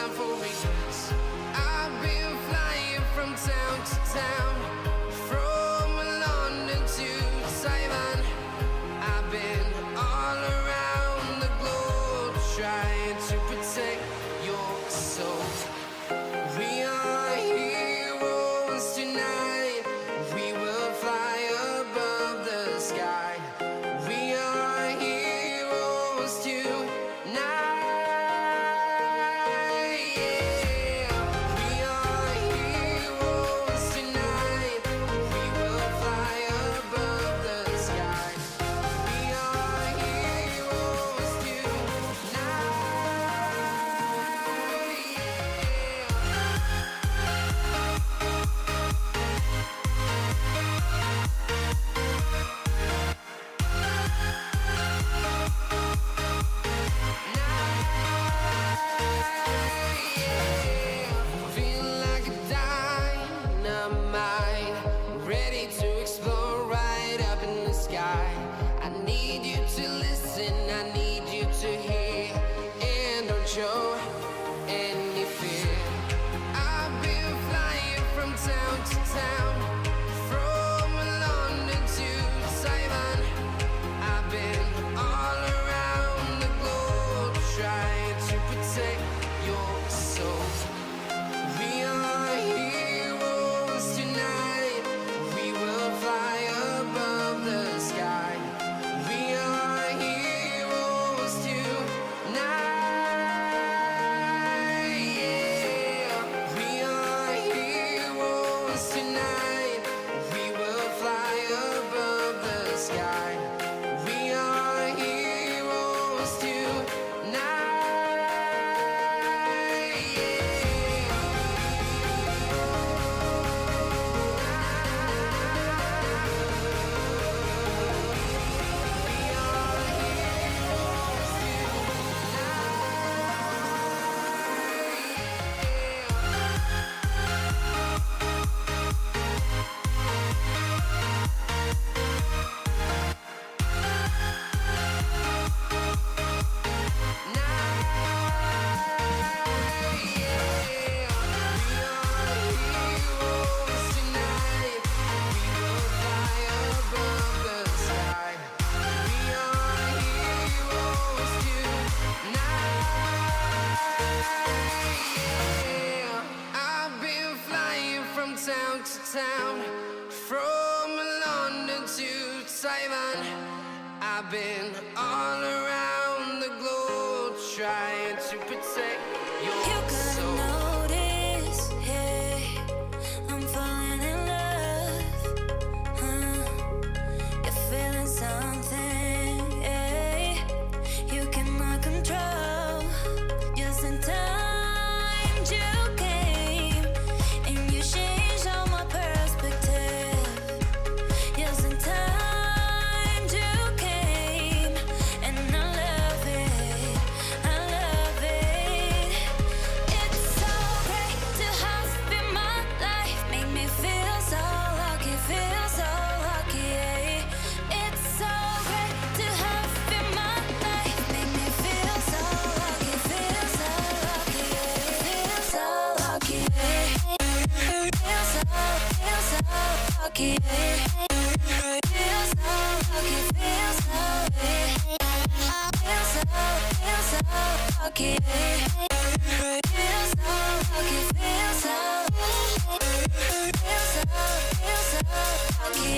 time for reasons. I've been flying from town to town, from London to Taiwan. I've been all around the globe trying to protect your soul. We are heroes tonight. We will fly above the sky. We are heroes tonight. Show any fear. I've been flying from town to town, from London to Taiwan. I've been all around the globe trying to protect your soul. We are heroes tonight. We will fly above the sky. We are heroes tonight. Town to town, from London to Taiwan. I've been all around the globe trying to protect your soul. You gotta notice, hey, I'm falling in love. You're feeling something, hey, you cannot control. Just in time. Lucky, feel so lucky, feel so lucky, feel so lucky,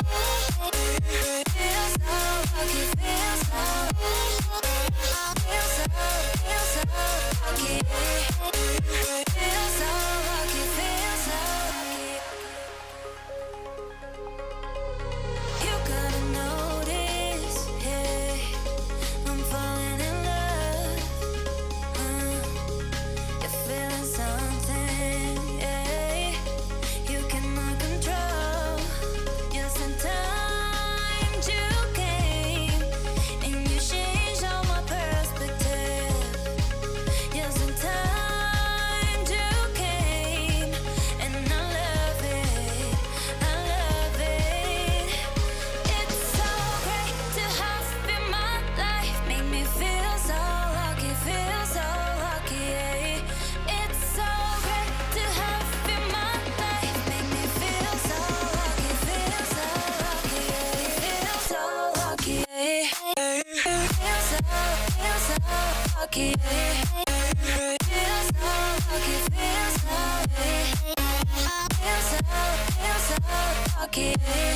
feel so lucky, feel so lucky, feel so lucky, feel so lucky, feel so. You gotta notice, hey, I'm falling in love. lucky. Feel so lucky, feel so lucky.